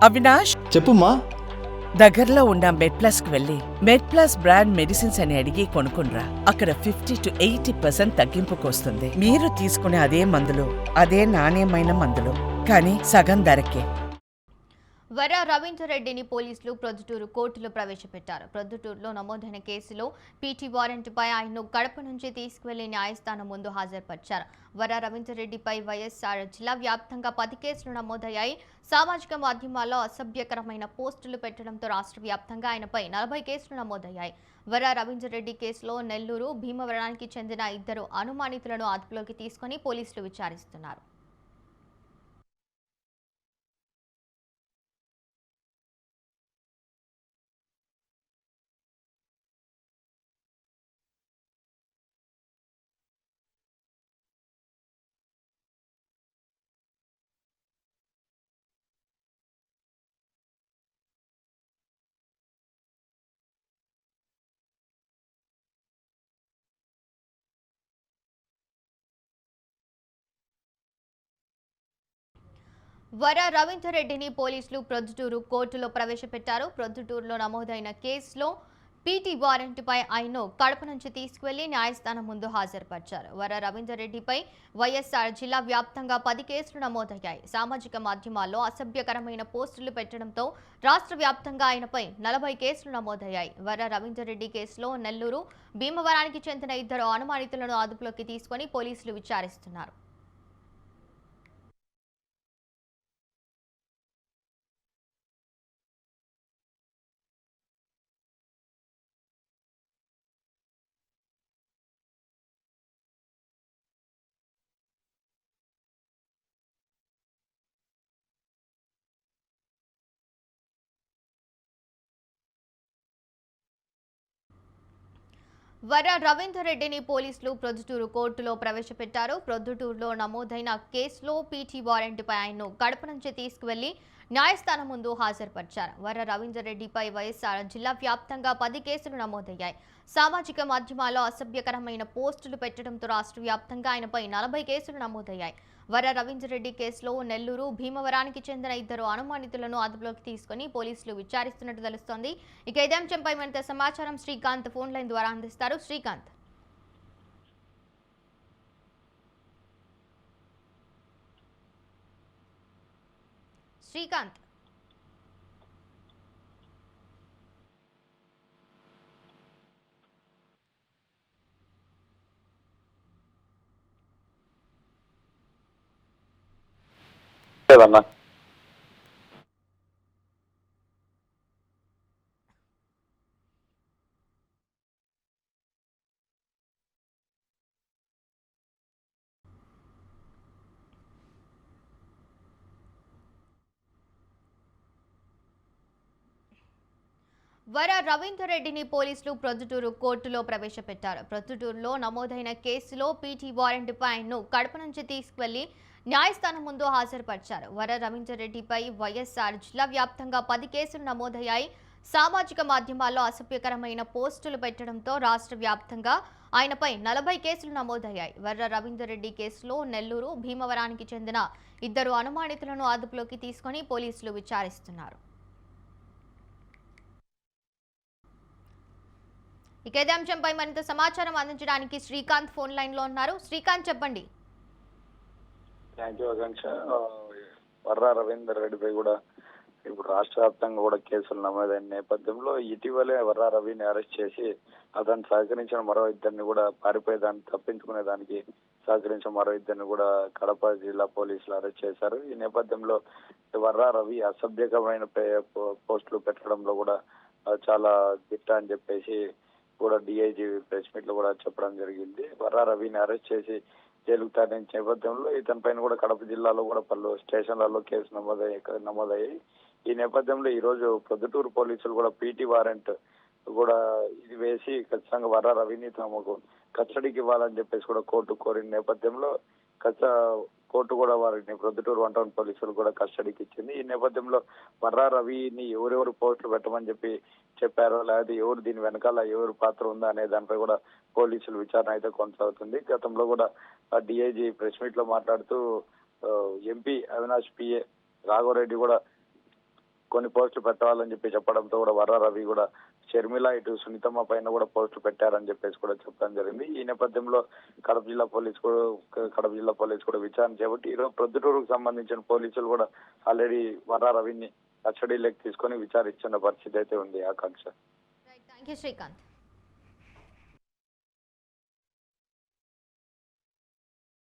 అవినాష్, చెప్పుమా. దగ్గరలో ఉన్న మెడ్ప్లస్ కు వెళ్ళి మెడ్ప్లస్ బ్రాండ్ మెడిసిన్స్ అని అడిగి కొనుక్కునరా. అక్కడ 50 to 80% తగ్గింపుకు వస్తుంది. మీరు తీసుకునే అదే మందులు, అదే నాణ్యమైన మందులు, కానీ సగం ధరకే. వర రవీందర్ రెడ్డిని పోలీసులు ప్రొద్దుటూరు కోర్టులో ప్రవేశపెట్టారు. ప్రొద్దుటూరులో నమోదైన కేసులో పీటీ వారెంట్పై ఆయన్ను కడప నుంచి తీసుకువెళ్లి న్యాయస్థానం ముందు హాజరుపరిచారు. వర రవీందర్ రెడ్డిపై వైఎస్ఆర్ జిల్లా వ్యాప్తంగా 10 కేసులు నమోదయ్యాయి. సామాజిక మాధ్యమాల్లో అసభ్యకరమైన పోస్టులు పెట్టడంతో రాష్ట్ర వ్యాప్తంగా ఆయనపై 40 కేసులు నమోదయ్యాయి. వర రవీందర్ రెడ్డి కేసులో నెల్లూరు, భీమవరానికి చెందిన 2 అనుమానితులను అదుపులోకి తీసుకుని పోలీసులు విచారిస్తున్నారు. వర రవీందర్ రెడ్డిని పోలీసులు ప్రొద్దుటూరు కోర్టులో ప్రవేశపెట్టారు. ప్రొద్దుటూరులో నమోదైన కేసులో పీటీ వారెంట్పై ఆయన్ను కడప నుంచి తీసుకువెళ్లి న్యాయస్థానం ముందు హాజరుపరిచారు. వర రవీందర్ రెడ్డిపై వైఎస్ఆర్ జిల్లా వ్యాప్తంగా 10 కేసులు నమోదయ్యాయి. సామాజిక మాధ్యమాల్లో అసభ్యకరమైన పోస్టులు పెట్టడంతో రాష్ట్ర వ్యాప్తంగా ఆయనపై 40 కేసులు నమోదయ్యాయి. వర రవీందర్ రెడ్డి కేసులో నెల్లూరు, భీమవరానికి చెందిన 2 అనుమానితులను అదుపులోకి తీసుకుని పోలీసులు విచారిస్తున్నారు. వర రవీందర్ రెడ్డిని పోలీసులు ప్రొద్దుటూరు కోర్టులో ప్రవేశపెట్టారు. ప్రొద్దుటూరులో నమోదైన కేసులో పీటీ వారెంట్పై ఆయన్ను కడప నుంచి తీసుకువెళ్లి న్యాయస్థానం ముందు హాజరుపరిచారు. వర రవీందర్ రెడ్డిపై వైఎస్ఆర్ జిల్లా వ్యాప్తంగా 10 కేసులు నమోదయ్యాయి. సామాజిక మాధ్యమాల్లో అసభ్యకరమైన పోస్టులు పెట్టడంతో రాష్ట్ర వ్యాప్తంగా ఆయనపై 40 కేసులు నమోదయ్యాయి. వర రవీందర్ రెడ్డి కేసులో నెల్లూరు, భీమవరానికి చెందిన 2 అనుమానితులను అదుపులోకి తీసుకుని పోలీసులు విచారిస్తున్నట్టు తెలుస్తోంది. ఇక ఇదే అంశంపై మరింత సమాచారం శ్రీకాంత్ ఫోన్ లైన్ ద్వారా అందిస్తారు. శ్రీకాంత్. శ్రీకాంత్ లేదన్నా. వర రవీందర్ రెడ్డిని పోలీసులు ప్రొద్దుటూరు కోర్టులో ప్రవేశపెట్టారు. ప్రొద్దుటూరులో నమోదైన కేసులో పీటీ వారెంట్పై ఆయన్ను కడప నుంచి తీసుకువెళ్లి న్యాయస్థానం ముందు హాజరుపరిచారు. వర రవీందర్ రెడ్డిపై వైఎస్ఆర్ జిల్లా వ్యాప్తంగా 10 కేసులు నమోదయ్యాయి. సామాజిక మాధ్యమాల్లో అసభ్యకరమైన పోస్టులు పెట్టడంతో రాష్ట్ర వ్యాప్తంగా ఆయనపై 40 కేసులు నమోదయ్యాయి. వర్ర రవీందర్ రెడ్డి కేసులో నెల్లూరు, భీమవరానికి చెందిన 2 అనుమానితులను అదుపులోకి తీసుకుని పోలీసులు విచారిస్తున్నారు. ఇక ఇదే అంశంపై మరింత సమాచారం అందించడానికి శ్రీకాంత్ ఫోన్ లైన్ లో ఉన్నారు. శ్రీకాంత్, చెప్పండి. వర్ర రవీందర్ రెడ్డిపై కూడా ఇప్పుడు రాష్ట్ర వ్యాప్తంగా కూడా కేసులు నమోదైన నేపథ్యంలో ఇటీవలే వర్ర రవిని అరెస్ట్ చేసి అతను సహకరించిన మరో 2 కూడా పారిపోయేదాన్ని తప్పించుకునే దానికి సహకరించిన మరో 2 కూడా కడప జిల్లా పోలీసులు అరెస్ట్ చేశారు. ఈ నేపథ్యంలో వర్ర రవి అసభ్యకరమైన పోస్టులు పెట్టడంలో కూడా చాలా దిట్ట అని చెప్పేసి కూడా డిఐజీ ప్రెస్ మీట్ లో కూడా చెప్పడం జరిగింది. వర్ర రవిని అరెస్ట్ చేసి జైలుకు తరలించిన నేపథ్యంలో ఇతని పైన కూడా కడప జిల్లాలో కూడా పలు స్టేషన్లలో కేసు నమోదయ్యాయి. ఈ నేపథ్యంలో ఈ రోజు ప్రొద్దుటూరు పోలీసులు కూడా పీటీ వారెంట్ కూడా ఇది వేసి ఖచ్చితంగా వర్ర రవిని తమకు కస్టడీకి ఇవ్వాలని చెప్పేసి కూడా కోర్టు కోరిన నేపథ్యంలో కోర్టు కూడా వారిని ప్రొద్దుటూరు 1 టౌన్ పోలీసులు కూడా కస్టడీకి ఇచ్చింది. ఈ నేపథ్యంలో వర్ర రవిని ఎవరెవరు పోస్టులు పెట్టమని చెప్పారో, లేదా ఎవరు దీని వెనకాల ఎవరు పాత్ర ఉందా అనే దానిపై కూడా పోలీసులు విచారణ అయితే కొనసాగుతుంది. గతంలో కూడా డిఐజీ ప్రెస్ మీట్ లో మాట్లాడుతూ ఎంపీ అవినాష్ పిఏ రాఘవరెడ్డి కూడా కొన్ని పోస్టులు పెట్టాలని చెప్పి చెప్పడంతో కూడా వర్ర రవి కూడా షర్మిల ఇటు సునీతమ్మ పైన కూడా పోస్టులు పెట్టారని చెప్పేసి కూడా చెప్పడం జరిగింది. ఈ నేపథ్యంలో కడప జిల్లా పోలీసు కూడా విచారణ చేపట్టి ఈరోజు ప్రొద్దుటూరుకు సంబంధించిన పోలీసులు కూడా ఆల్రెడీ వర్ర రవిని కస్టడీలోకి తీసుకొని విచారిస్తున్న పరిస్థితి అయితే ఉంది. ఆకాంక్ష. Thank you Srikanth.